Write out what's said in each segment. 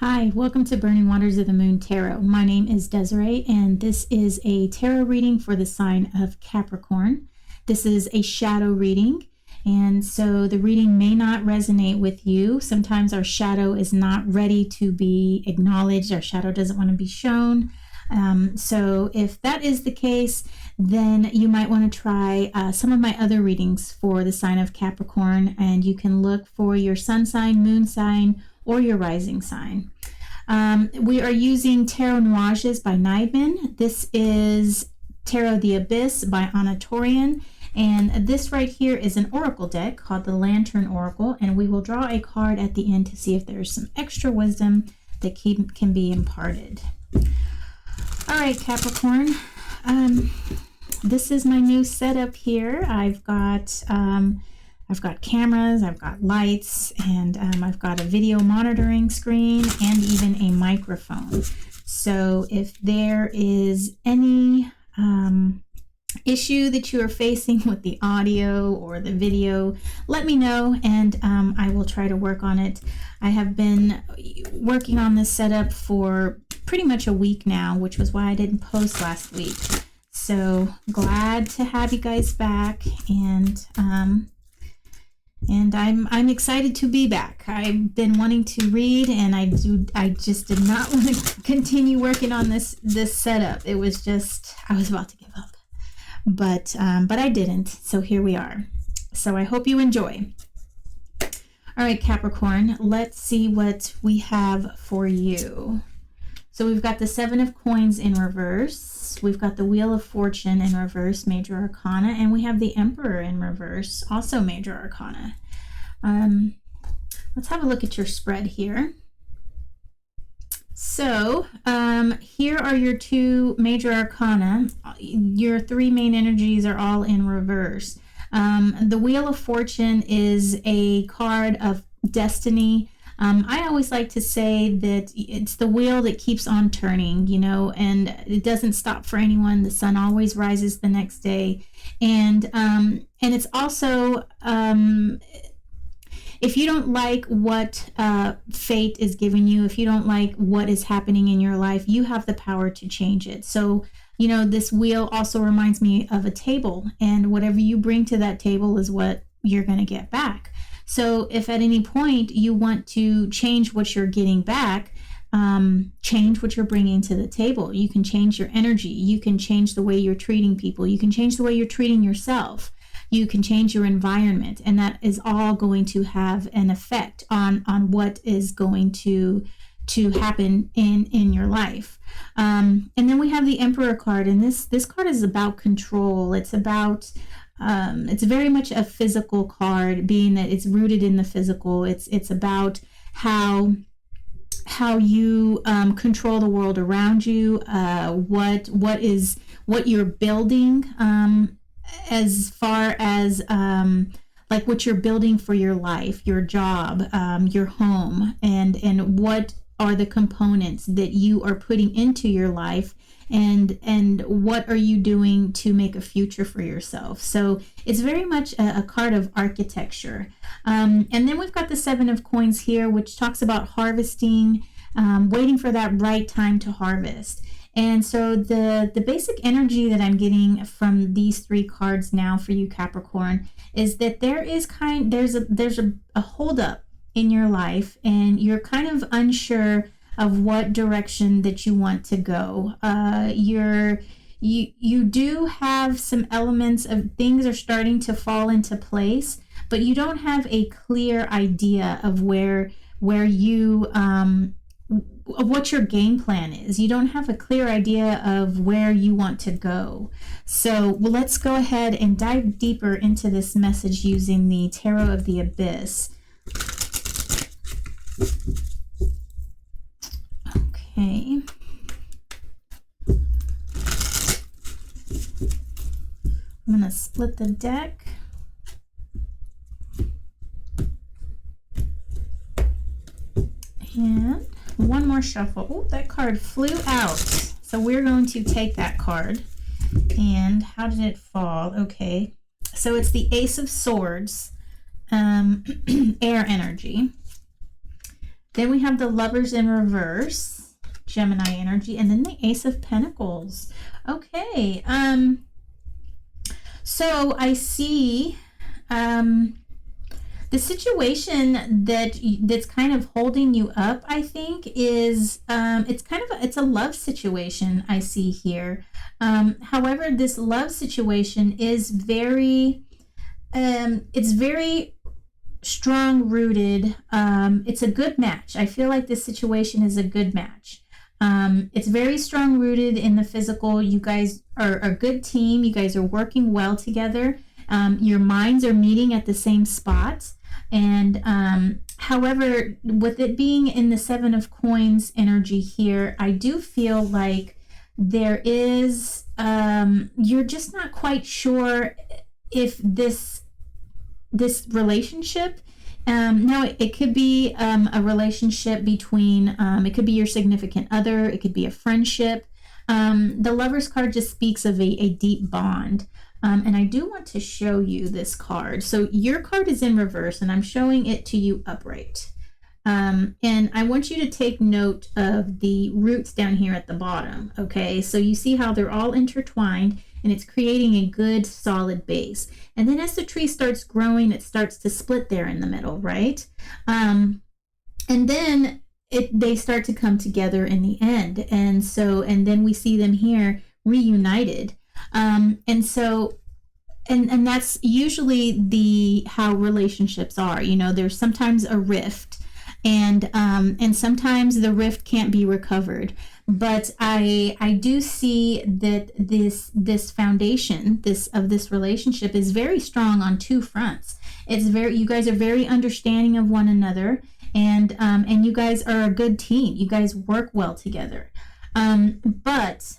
Hi, welcome to Burning Waters of the Moon Tarot. My name is Desiree, and this is a tarot reading for the sign of Capricorn. This is a shadow reading, and so the reading may not resonate with you. Sometimes our shadow is not ready to be acknowledged. Our shadow doesn't want to be shown. So if that is the case, then you might want to try some of my other readings for the sign of Capricorn, and you can look for your sun sign, moon sign, or your rising sign. We are using Tarot Nuages by Niedman. This is Tarot of the Abyss by Anna Torian. And this right here is an oracle deck called the Lantern Oracle. And we will draw a card at the end to see if there's some extra wisdom that can be imparted. All right, Capricorn. This is my new setup here. I've got cameras, I've got lights, and I've got a video monitoring screen and even a microphone. So if there is any issue that you are facing with the audio or the video, let me know, and I will try to work on it. I have been working on this setup for pretty much a week now, which was why I didn't post last week. So glad to have you guys back, and I'm excited to be back. I've been wanting to read, and I just did not want to continue working on this setup. It was just, I was about to give up, but I didn't. So here we are. So I hope you enjoy. All right, Capricorn, let's see what we have for you. So we've got the Seven of Coins in reverse. We've got the Wheel of Fortune in reverse, Major Arcana, and we have the Emperor in reverse, also Major Arcana. Let's have a look at your spread here. So here are your two Major Arcana. Your three main energies are all in reverse. The Wheel of Fortune is a card of destiny. I always like to say that it's the wheel that keeps on turning, you know, and it doesn't stop for anyone. The sun always rises the next day. And it's also, if you don't like what fate is giving you, if you don't like what is happening in your life, you have the power to change it. So, you know, this wheel also reminds me of a table, and whatever you bring to that table is what you're going to get back. So if at any point you want to change what you're getting back, change what you're bringing to the table. You can change your energy. You can change the way you're treating people. You can change the way you're treating yourself. You can change your environment, and that is all going to have an effect on what is going to happen in your life. And then we have the Emperor card, and this card is about control. It's about it's very much a physical card, being that it's rooted in the physical. It's about how you control the world around you, what you're building, as far as like what you're building for your life, your job, your home, and what are the components that you are putting into your life, and what are you doing to make a future for yourself. So it's very much a card of architecture. And then we've got the Seven of Coins here, which talks about harvesting, waiting for that right time to harvest. And so the basic energy that I'm getting from these three cards now for you, Capricorn, is that there's a holdup in your life, and you're kind of unsure of what direction that you want to go. You do have some elements of things are starting to fall into place, but you don't have a clear idea of where you of what your game plan is. You don't have a clear idea of where you want to go. So let's go ahead and dive deeper into this message using the Tarot of the Abyss. Okay. I'm going to split the deck. And one more shuffle. Oh, that card flew out. So we're going to take that card. And how did it fall? Okay. So it's the Ace of Swords, air energy. Then we have the Lovers in reverse, Gemini energy, and then the Ace of Pentacles. Okay. So I see the situation that's kind of holding you up, I think, is it's a love situation I see here. However, this love situation is very it's very strong rooted. It's a good match. I feel like this situation is a good match. It's very strong rooted in the physical. You guys are a good team. You guys are working well together. Your minds are meeting at the same spot. And however, with it being in the Seven of Coins energy here, I do feel like there is, you're just not quite sure if this relationship, no, it could be a relationship between, it could be your significant other, it could be a friendship. The Lover's card just speaks of a deep bond. And I do want to show you this card. So your card is in reverse, and I'm showing it to you upright. And I want you to take note of the roots down here at the bottom, okay? So you see how they're all intertwined, and it's creating a good solid base. And then as the tree starts growing, it starts to split there in the middle, right? And then they start to come together in the end. And then we see them here reunited. And that's usually how relationships are. You know, there's sometimes a rift, and sometimes the rift can't be recovered. But I do see that this foundation of this relationship is very strong on two fronts. You guys are very understanding of one another, and you guys are a good team. You guys work well together. But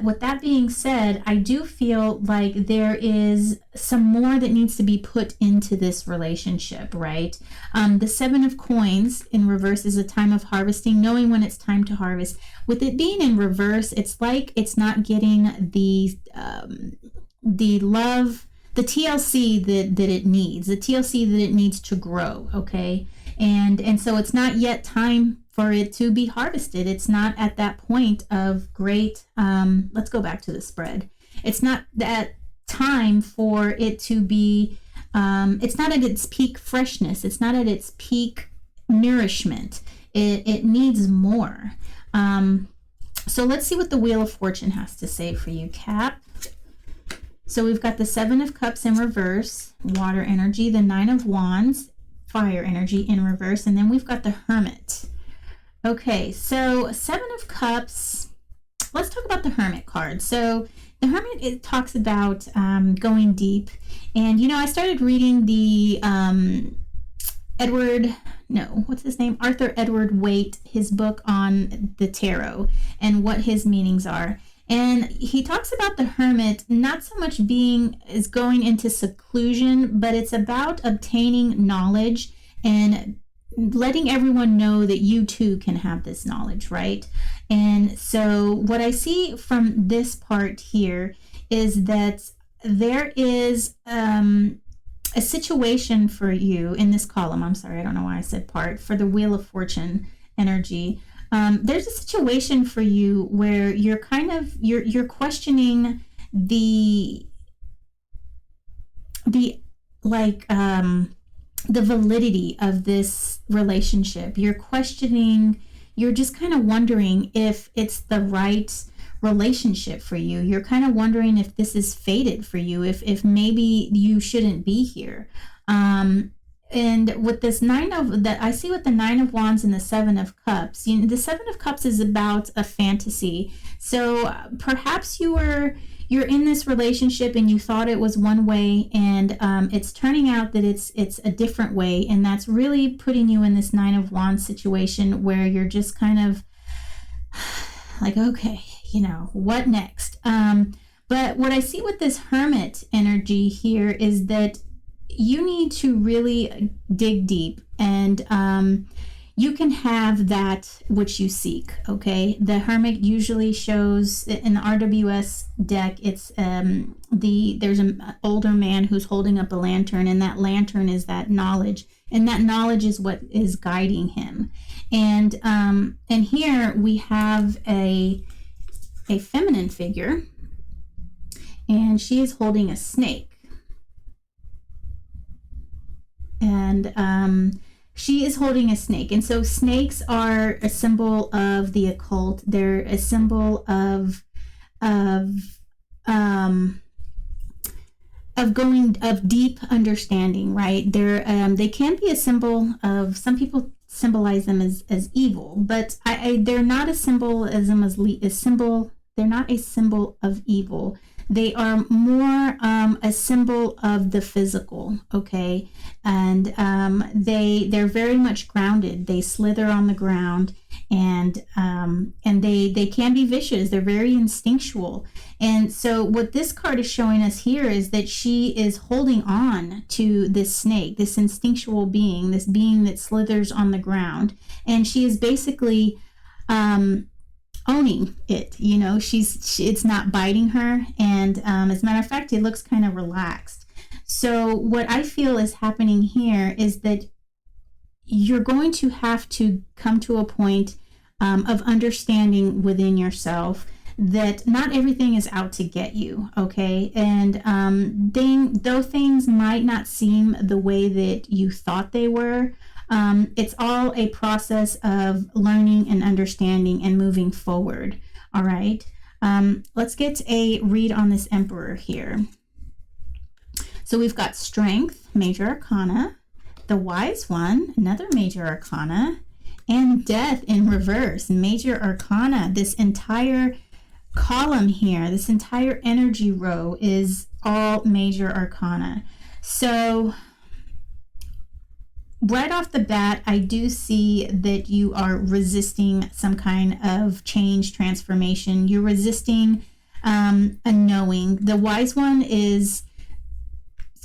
with that being said, I do feel like there is some more that needs to be put into this relationship, right? The Seven of Coins in reverse is a time of harvesting, knowing when it's time to harvest. With it being in reverse, it's like it's not getting the love, the TLC that it needs, the TLC that it needs to grow, okay? And so it's not yet time for it to be harvested. It's not at that point of great, let's go back to the spread. It's not that time for it to be, it's not at its peak freshness. It's not at its peak nourishment. It needs more. So let's see what the Wheel of Fortune has to say for you, Cap. So we've got the Seven of Cups in reverse, water energy, the Nine of Wands, fire energy in reverse, and then we've got the Hermit. Okay, so Seven of Cups, let's talk about the Hermit card. So the Hermit, it talks about going deep. And, you know, I started reading the Arthur Edward Waite, his book on the tarot and what his meanings are. And he talks about the Hermit not so much is going into seclusion, but it's about obtaining knowledge and letting everyone know that you too can have this knowledge, right? And so what I see from this part here is that there is a situation for you in this column. I'm sorry, I don't know why I said part. For the Wheel of Fortune energy, there's a situation for you where you're kind of you're questioning the validity of this relationship. You're just kind of wondering if it's the right relationship for you. You're kind of wondering if this is fated for you, if maybe you shouldn't be here. And with this I see with the Nine of Wands and the Seven of Cups, the Seven of Cups is about a fantasy. So perhaps you're in this relationship and you thought it was one way, and it's turning out that it's a different way, and that's really putting you in this Nine of Wands situation where you're just kind of like, okay, what next? But what I see with this Hermit energy here is that you need to really dig deep, and you can have that which you seek, okay? The Hermit usually shows in the RWS deck, it's there's an older man who's holding up a lantern, and that lantern is that knowledge, and that knowledge is what is guiding him. And here we have a feminine figure, and she is holding a snake. And she is holding a snake. And so snakes are a symbol of the occult. They're a symbol of deep understanding, right? They can be a symbol of, some people symbolize them as evil, but they're not a symbolism they're not a symbol of evil. They are more a symbol of the physical, okay? And they're very much grounded. They slither on the ground, and they can be vicious. They're very instinctual. And so what this card is showing us here is that she is holding on to this snake, this instinctual being, this being that slithers on the ground, and she is basically owning it. You know, it's not biting her, and as a matter of fact, it looks kind of relaxed. So what I feel is happening here is that you're going to have to come to a point of understanding within yourself that not everything is out to get you, okay? And though things might not seem the way that you thought they were, it's all a process of learning and understanding and moving forward. All right. Let's get a read on this Emperor here. So we've got Strength, Major Arcana, the Wise One, another Major Arcana, and Death in reverse, Major Arcana. This entire column here, this entire energy row is all Major Arcana. So right off the bat, I do see that you are resisting some kind of change, transformation. You're resisting a knowing. The Wise One is,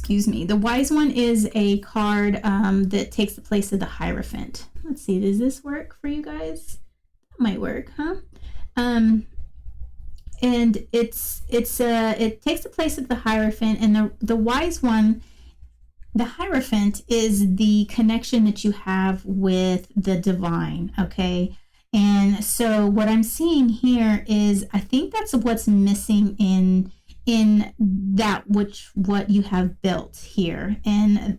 the Wise One is a card that takes the place of the Hierophant. Let's see, does this work for you guys? That might work, huh? And it takes the place of the Hierophant, and the Wise One, the Hierophant, is the connection that you have with the divine, okay? And so what I'm seeing here is, I think that's what's missing in that what you have built here. And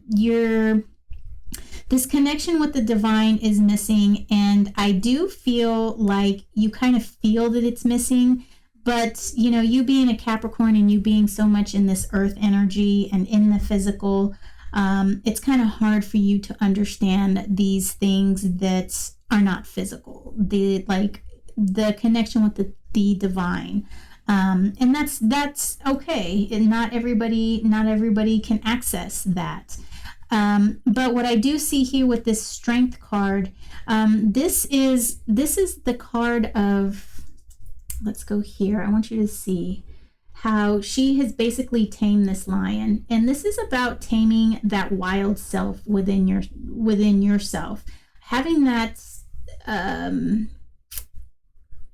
this connection with the divine is missing, and I do feel like you kind of feel that it's missing. But, you know, you being a Capricorn and you being so much in this earth energy and in the physical, it's kind of hard for you to understand these things that are not physical, the connection with the divine. And that's okay. And not everybody can access that. But what I do see here with this Strength card, this is the card of, let's go here. I want you to see how she has basically tamed this lion. And this is about taming that wild self within yourself, having that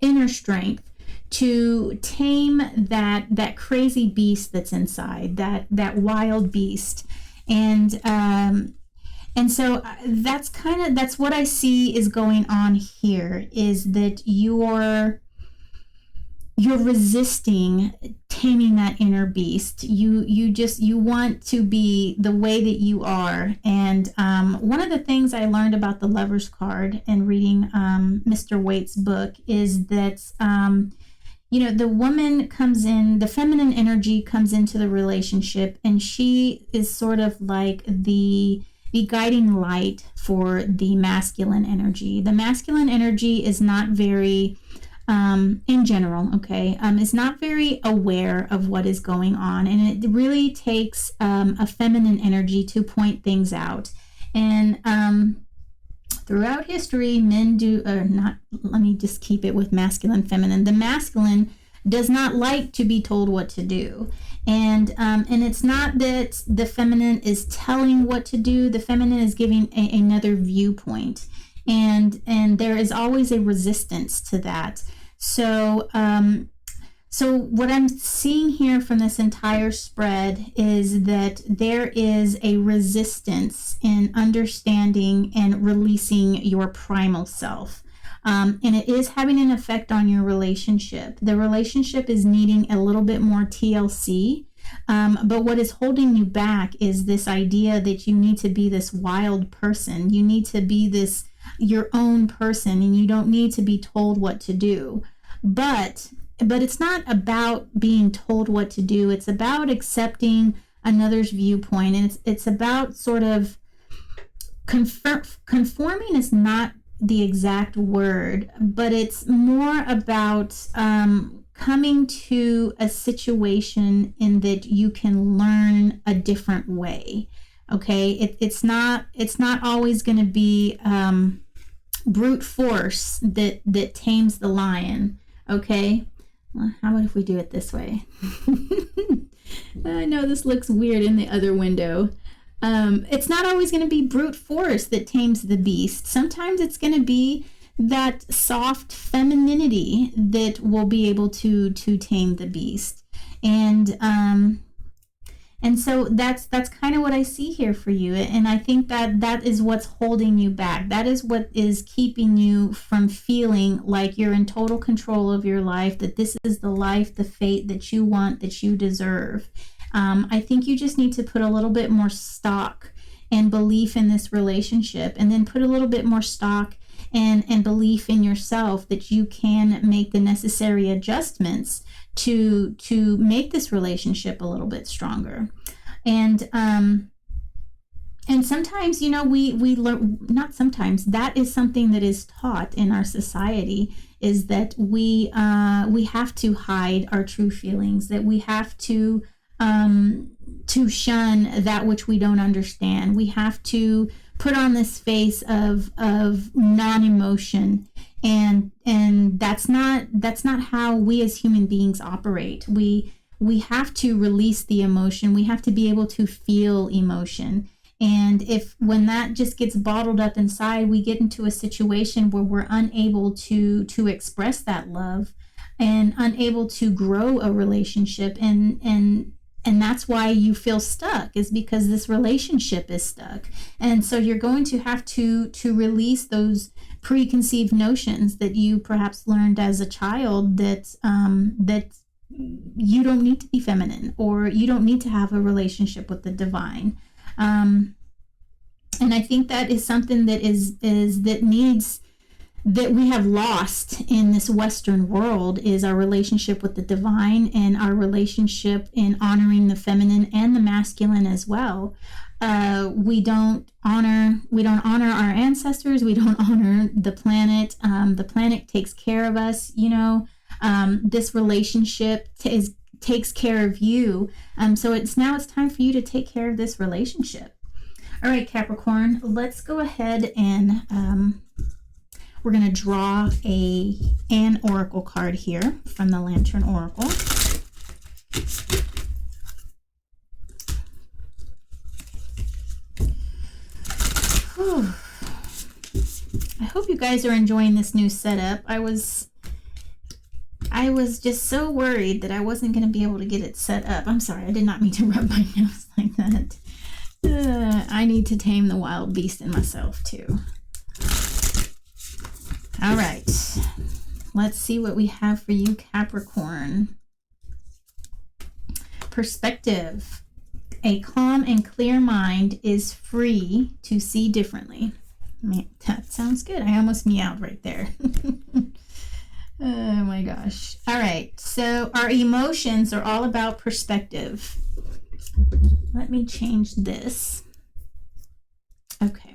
inner strength to tame that crazy beast that's inside, that wild beast. And so that's what I see is going on here, is that you're resisting taming that inner beast. You want to be the way that you are. And one of the things I learned about the Lover's card and reading Mr. Waite's book is that the woman comes in, the feminine energy comes into the relationship, and she is sort of like the guiding light for the masculine energy. The masculine energy is not very in general, okay, is not very aware of what is going on, and it really takes a feminine energy to point things out. And throughout history, men do not. Let me just keep it with masculine, feminine. The masculine does not like to be told what to do, and it's not that the feminine is telling what to do. The feminine is giving another viewpoint, and there is always a resistance to that. So So what I'm seeing here from this entire spread is that there is a resistance in understanding and releasing your primal self. And it is having an effect on your relationship. The relationship is needing a little bit more TLC. But what is holding you back is this idea that you need to be this wild person. You need to be this your own person, and you don't need to be told what to do. But it's not about being told what to do. It's about accepting another's viewpoint, and it's about sort of conforming is not the exact word, but it's more about coming to a situation in that you can learn a different way. Okay, it's not always going to be brute force that tames the lion. Okay, well, how about if we do it this way? I know this looks weird in the other window. It's not always going to be brute force that tames the beast. Sometimes it's going to be that soft femininity that will be able to tame the beast. And so that's kind of what I see here for you. And I think that is what's holding you back. That is what is keeping you from feeling like you're in total control of your life, that this is the life, the fate that you want, that you deserve. I think you just need to put a little bit more stock and belief in this relationship, and then put a little bit more stock and belief in yourself that you can make the necessary adjustments to make this relationship a little bit stronger. And sometimes, you know, we learn, not sometimes, that is something that is taught in our society, is that we have to hide our true feelings, that we have to shun that which we don't understand. We have to put on this face of non-emotion, and that's not how we as human beings operate. We have to release the emotion. We have to be able to feel emotion. And when that just gets bottled up inside, we get into a situation where we're unable to express that love and unable to grow a relationship, and that's why you feel stuck, is because this relationship is stuck. And so you're going to have to release those preconceived notions that you perhaps learned as a child, that you don't need to be feminine, or you don't need to have a relationship with the divine. And I think that is something that that we have lost in this Western world, is our relationship with the divine, and our relationship in honoring the feminine and the masculine as well. We don't honor our ancestors. We don't honor the planet. The planet takes care of us. You know, this relationship takes care of you. So it's time for you to take care of this relationship. All right, Capricorn, let's go ahead and we're going to draw an oracle card here from the Lantern Oracle. Whew. I hope you guys are enjoying this new setup. I was just so worried that I wasn't going to be able to get it set up. I'm sorry, I did not mean to rub my nose like that. I need to tame the wild beast in myself too. All right, let's see what we have for you, Capricorn. Perspective. A calm and clear mind is free to see differently. Man, that sounds good. I almost meowed right there. Oh my gosh. All right, so our emotions are all about perspective. Let me change this. Okay.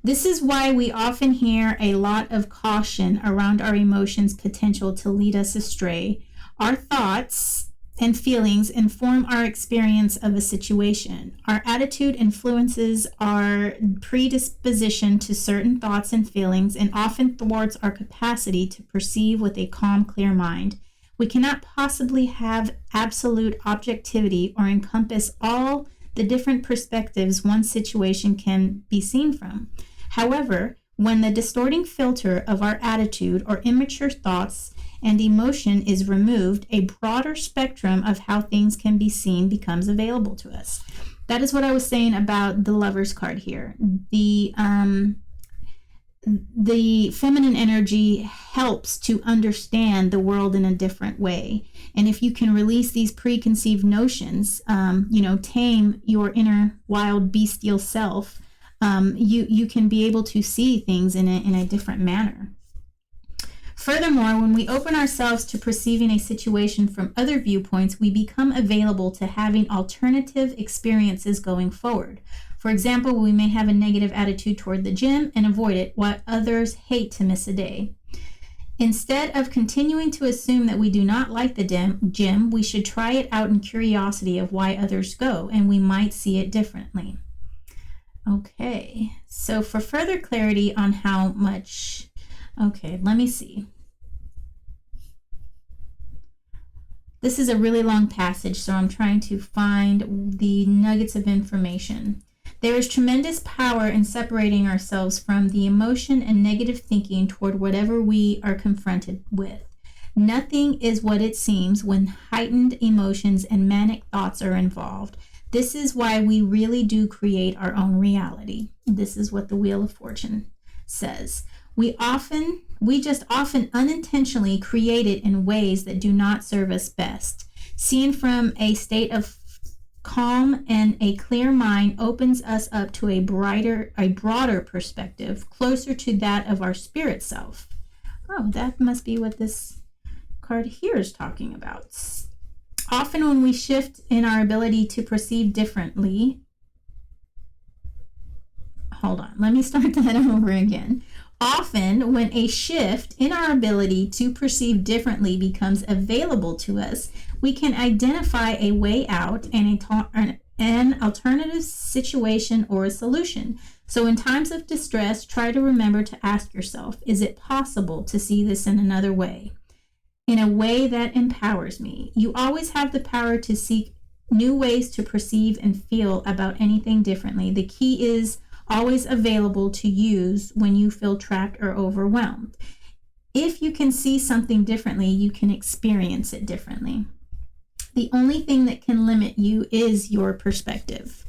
This is why we often hear a lot of caution around our emotions' potential to lead us astray. Our thoughts and feelings inform our experience of a situation. Our attitude influences our predisposition to certain thoughts and feelings, and often thwarts our capacity to perceive with a calm, clear mind. We cannot possibly have absolute objectivity or encompass all the different perspectives one situation can be seen from. However, when the distorting filter of our attitude or immature thoughts and emotion is removed, a broader spectrum of how things can be seen becomes available to us. That is what I was saying about the Lover's card here. The feminine energy helps to understand the world in a different way. And if you can release these preconceived notions, tame your inner wild bestial self, you can be able to see things in a different manner. Furthermore, when we open ourselves to perceiving a situation from other viewpoints, we become available to having alternative experiences going forward. For example, we may have a negative attitude toward the gym and avoid it, while others hate to miss a day. Instead of continuing to assume that we do not like the gym, we should try it out in curiosity of why others go, and we might see it differently. Okay, so for further clarity on how much... Okay, let me see. This is a really long passage, so I'm trying to find the nuggets of information. There is tremendous power in separating ourselves from the emotion and negative thinking toward whatever we are confronted with. Nothing is what it seems when heightened emotions and manic thoughts are involved. This is why we really do create our own reality. This is what the Wheel of Fortune says. We just often unintentionally create it in ways that do not serve us best. Seen from a state of calm and a clear mind opens us up to a broader perspective, closer to that of our spirit self. Oh, that must be what this card here is talking about. Often when we shift in our ability to perceive differently, hold on, let me start that over again. Often, when a shift in our ability to perceive differently becomes available to us, we can identify a way out and an alternative situation or a solution. So in times of distress, try to remember to ask yourself, is it possible to see this in another way? In a way that empowers me. You always have the power to seek new ways to perceive and feel about anything differently. The key is always available to use when you feel trapped or overwhelmed. If you can see something differently, you can experience it differently. The only thing that can limit you is your perspective.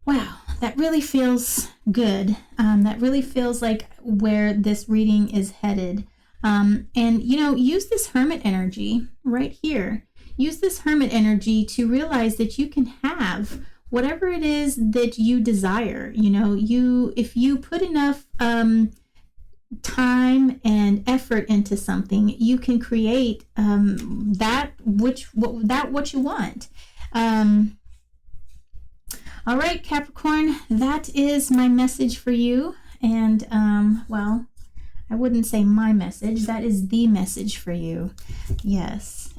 Wow, that really feels good. That really feels like where this reading is headed. Use this Hermit energy right here. Use this Hermit energy to realize that you can have whatever it is that you desire. If you put enough time and effort into something, you can create what you want. All right, Capricorn, that is my message for you. And I wouldn't say my message, that is the message for you. Yes.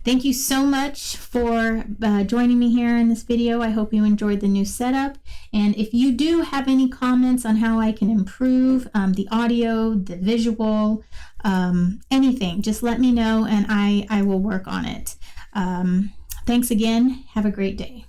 Thank you so much for joining me here in this video. I hope you enjoyed the new setup. And if you do have any comments on how I can improve the audio, the visual, anything, just let me know and I will work on it. Thanks again. Have a great day.